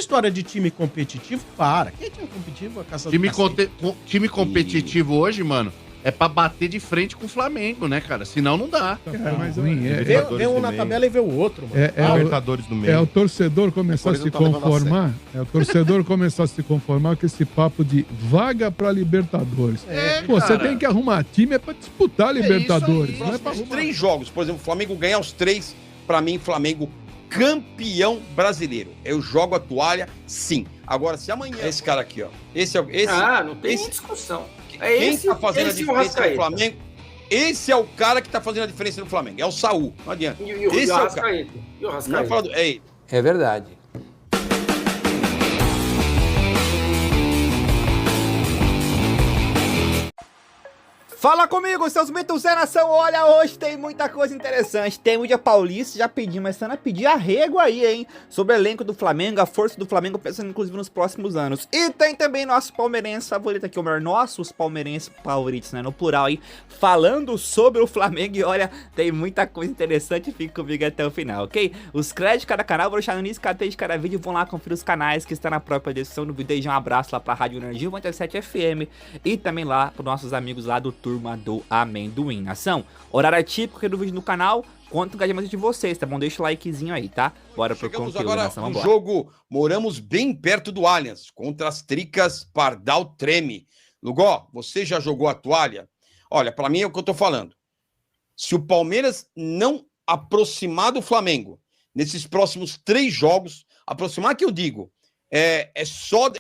história de time competitivo, para. Quem é time competitivo? A caça Time competitivo hoje, mano, é pra bater de frente com o Flamengo, né, cara? Senão não dá. Mas vê um na tabela e vê o outro, mano. Libertadores do meio. É o torcedor começar a se conformar. É o torcedor começar a se conformar com esse papo de vaga pra Libertadores. Você tem que arrumar time pra disputar Libertadores. Não é pra arrumar. 3 jogos, por exemplo, o Flamengo ganhar os 3, pra mim, Flamengo campeão brasileiro. Eu jogo a toalha, sim. Agora, se amanhã... Esse cara aqui, ó. Não tem discussão. Quem tá fazendo a diferença no Flamengo? Esse é o cara que tá fazendo a diferença no Flamengo. É o Saul. Não adianta. Esse é o cara. E o Arrascaeta? É ele. É verdade. Fala comigo, seus mitos da nação. Olha, hoje tem muita coisa interessante. Tem o Dia Paulista, já pedi, mas estando a pedir arrego aí, hein? Sobre o elenco do Flamengo, a força do Flamengo, pensando inclusive nos próximos anos. E tem também nosso palmeirense favorito aqui, ou melhor, nossos palmeirenses favoritos, né? No plural aí, falando sobre o Flamengo. E olha, tem muita coisa interessante, fica comigo até o final, ok? Os créditos de cada canal, vou deixar no início de cada vídeo. Vão lá conferir os canais que está na própria descrição do vídeo. Desde um abraço lá pra Rádio Energia 97 FM e também lá pros nossos amigos lá do Turma do Amendoim. Nação, horário típico aqui do vídeo no canal, conta o engajamento de vocês, tá bom? Deixa o likezinho aí, tá? Bora pro conteúdo, agora Nação, no jogo, moramos bem perto do Allianz, contra as Tricas Pardal Treme. Lugó, você já jogou a toalha? Olha, pra mim é o que eu tô falando. Se o Palmeiras não aproximar do Flamengo nesses próximos 3 jogos, aproximar que eu digo, é só...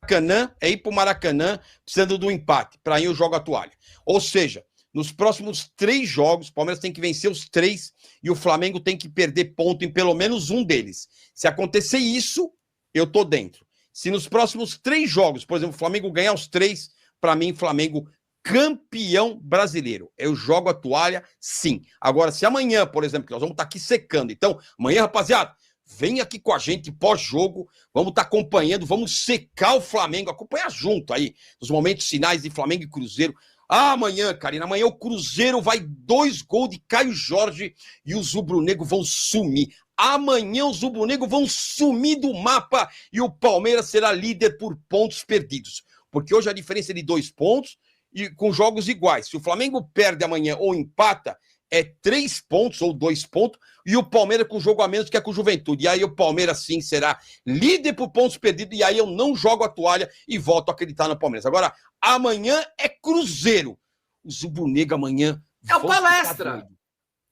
Maracanã, é ir pro Maracanã precisando do empate. Para aí eu jogo a toalha. Ou seja, nos próximos 3 jogos, o Palmeiras tem que vencer os 3 e o Flamengo tem que perder ponto em pelo menos um deles. Se acontecer isso, eu tô dentro. Se nos próximos 3 jogos, por exemplo, o Flamengo ganhar os 3, para mim, Flamengo campeão brasileiro. Eu jogo a toalha, sim. Agora, se amanhã, por exemplo, que nós vamos estar aqui secando. Então, amanhã, rapaziada, vem aqui com a gente pós-jogo, vamos estar acompanhando, vamos secar o Flamengo, acompanhar junto aí, nos momentos finais de Flamengo e Cruzeiro. Amanhã, Karina, amanhã o Cruzeiro vai 2 gols de Caio Jorge e os rubro-negros vão sumir. Amanhã os rubro-negros vão sumir do mapa e o Palmeiras será líder por pontos perdidos. Porque hoje a diferença é de 2 pontos e com jogos iguais. Se o Flamengo perde amanhã ou empata, é 3 pontos ou 2 pontos, e o Palmeiras com jogo a menos que é com o Juventude. E aí o Palmeiras sim será líder por pontos perdidos, e aí eu não jogo a toalha e volto a acreditar no Palmeiras. Agora, amanhã é Cruzeiro. O rubro-negro amanhã... É o Palestra!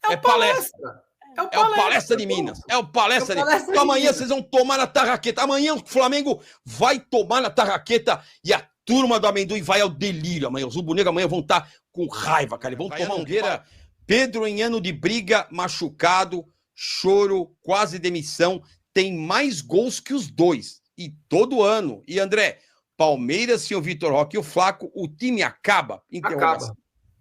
É palestra! É o Palestra de Minas. É o Palestra de Minas. Então amanhã vocês vão tomar na tarraqueta. Amanhã o Flamengo vai tomar na tarraqueta e a turma do amendoim vai ao delírio amanhã. Os rubro-negros amanhã vão estar com raiva, cara. Vão tomar um gueira... Pedro, em ano de briga, machucado, choro, quase demissão, tem mais gols que os 2. E todo ano. E, André, Palmeiras, sem o Vitor Roque e o Flaco, o time acaba?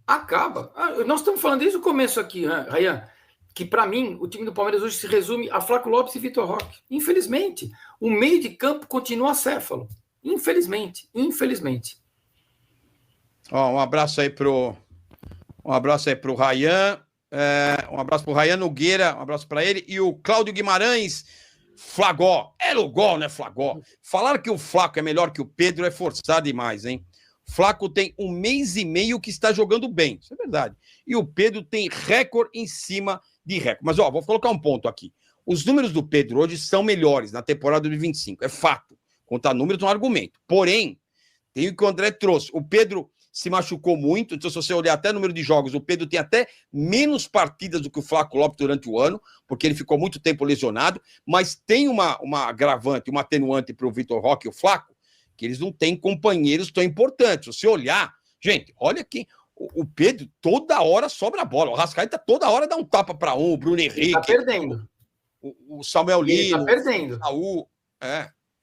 Acaba. Nós estamos falando desde o começo aqui, né, Rayan, que para mim, o time do Palmeiras hoje se resume a Flaco Lopes e Vitor Roque. Infelizmente, o meio de campo continua acéfalo. Infelizmente. Ó, um abraço aí pro Rayan, um abraço pro Rayan Nogueira, um abraço para ele, e o Cláudio Guimarães, Flagó, é Lugol, né, Flagó? Falar que o Flaco é melhor que o Pedro é forçar demais, hein? Flaco tem 1 mês e meio que está jogando bem, isso é verdade, e o Pedro tem recorde em cima de recorde. Mas, ó, vou colocar um ponto aqui. Os números do Pedro hoje são melhores na temporada de 25, é fato. Contar números é um argumento. Porém, tem o que o André trouxe. O Pedro se machucou muito, então se você olhar até o número de jogos, o Pedro tem até menos partidas do que o Flaco Lopes durante o ano, porque ele ficou muito tempo lesionado, mas tem uma agravante, uma atenuante para o Vitor Roque e o Flaco, que eles não têm companheiros tão importantes. Se você olhar, gente, olha quem... O Pedro toda hora sobra a bola, o Arrascaeta toda hora dá um tapa para um, o Bruno Henrique... Tá perdendo. O Samuel Lino... Tá perdendo. O Saúl,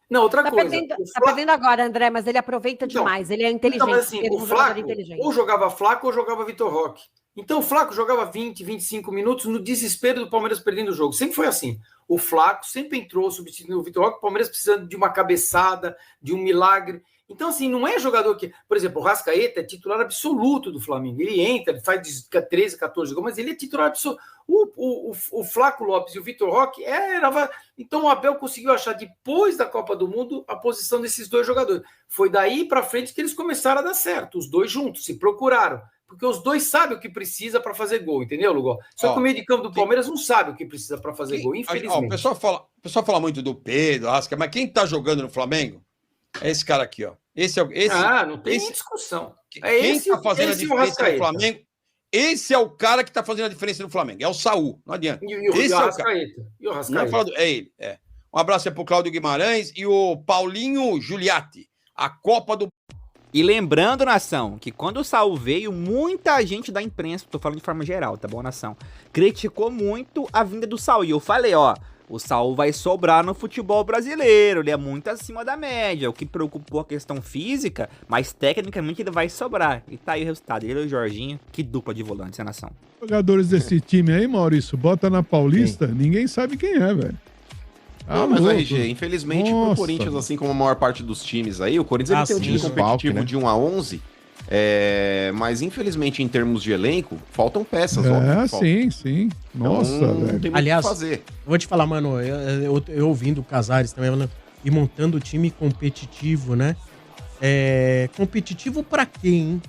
Não, outra coisa. Tá perdendo agora, André, mas ele aproveita demais. Ele é inteligente. Então, mas assim, o Flaco ou jogava Flaco ou jogava Vitor Roque. Então o Flaco jogava 20, 25 minutos no desespero do Palmeiras perdendo o jogo. Sempre foi assim. O Flaco sempre entrou substituindo o Vitor Roque, o Palmeiras precisando de uma cabeçada, de um milagre. Então, assim, não é jogador que... Por exemplo, o Rascaeta é titular absoluto do Flamengo. Ele entra, ele faz 13, 14 gols, mas ele é titular absoluto. O Flaco Lopes e o Vitor Roque Então o Abel conseguiu achar, depois da Copa do Mundo, a posição desses dois jogadores. Foi daí para frente que eles começaram a dar certo. Os dois juntos, se procuraram. Porque os dois sabem o que precisa para fazer gol, entendeu, Lugol? Só que o meio de campo do Palmeiras não sabe o que precisa para fazer gol, infelizmente. O pessoal fala muito do Pedro, Rasca, mas quem tá jogando no Flamengo é esse cara aqui, ó. Não tem discussão. Quem tá fazendo a diferença no Flamengo? Esse é o cara que tá fazendo a diferença no Flamengo. É o Saul, não adianta. E o Arrascaeta. É ele, Um abraço aí pro Cláudio Guimarães e o Paulinho Giuliatti. A Copa do... E lembrando, nação, que quando o Saul veio, muita gente da imprensa, tô falando de forma geral, tá bom, nação, criticou muito a vinda do Saul. E eu falei, ó, o Saul vai sobrar no futebol brasileiro, ele é muito acima da média. O que preocupou a questão física, mas tecnicamente ele vai sobrar. E tá aí o resultado, ele e o Jorginho, que dupla de volantes, nação. Jogadores desse time aí, Maurício, bota na Paulista, ninguém sabe quem é, velho. Não, mas o RG, infelizmente, pro Corinthians, assim como a maior parte dos times aí, o Corinthians ele tem um time competitivo de 1 a 11, mas infelizmente em termos de elenco, faltam peças. Sim. Nossa, então, velho. Não tem muito Aliás, o que fazer. Eu vou te falar, mano, eu ouvindo o Casares também, e montando time competitivo, né? Competitivo pra quem, hein?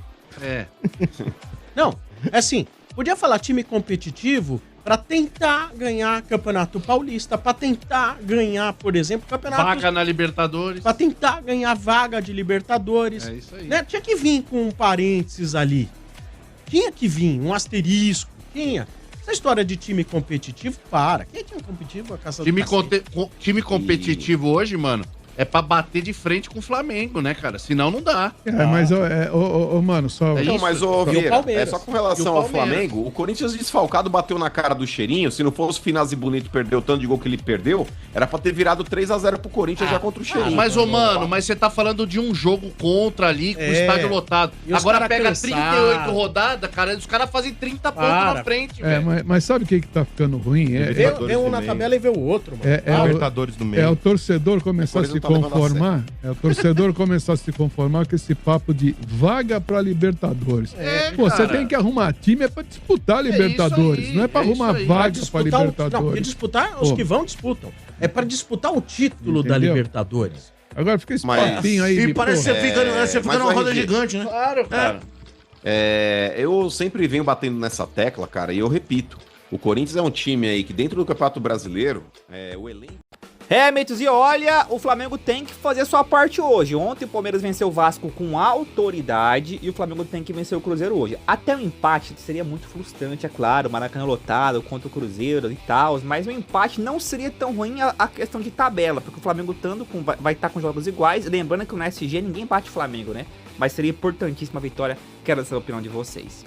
Não, assim, podia falar time competitivo pra tentar ganhar Campeonato Paulista, pra tentar ganhar, por exemplo, Campeonato... Vaga na Libertadores. Pra tentar ganhar vaga de Libertadores. É isso aí. Né? Tinha que vir com um parênteses ali. Tinha que vir, um asterisco. Tinha. Essa história de time competitivo, para. Quem é time competitivo? A caça do Time competitivo hoje, mano, é pra bater de frente com o Flamengo, né, cara? Senão não dá. Mas, mano, só... Não, mas, Vieira, só com relação ao Palmeiras. Flamengo, o Corinthians desfalcado bateu na cara do Cheirinho. Se não fosse o Finazzi Bonito perder o tanto de gol que ele perdeu, era pra ter virado 3-0 pro Corinthians já contra o Cheirinho. Mas, mas você tá falando de um jogo contra ali, com o estádio lotado. Agora pega 38 rodadas, cara, os caras fazem 30 pontos na frente, velho. Mas sabe o que tá ficando ruim? Vê um na tabela e vê o outro, mano. Libertadores do meio. É o torcedor começar a se conformar. É o torcedor começar a se conformar com esse papo de vaga pra Libertadores. Você tem que arrumar time pra disputar Libertadores, não é pra arrumar vaga pra Libertadores. Não, porque disputar, os que vão disputam. É pra disputar o título da Libertadores. Agora fica esse papinho aí. E parece que você fica numa roda gigante, né? Claro, cara. Eu sempre venho batendo nessa tecla, cara, e eu repito. O Corinthians é um time aí que dentro do Campeonato Brasileiro, o elenco... Mitos, e olha, o Flamengo tem que fazer a sua parte hoje. Ontem o Palmeiras venceu o Vasco com autoridade e o Flamengo tem que vencer o Cruzeiro hoje. Até um empate seria muito frustrante, é claro, o Maracanã lotado contra o Cruzeiro e tal, mas o empate não seria tão ruim a questão de tabela, porque o Flamengo vai estar com jogos iguais, lembrando que no SG ninguém bate o Flamengo, né? Mas seria importantíssima a vitória, quero saber a opinião de vocês.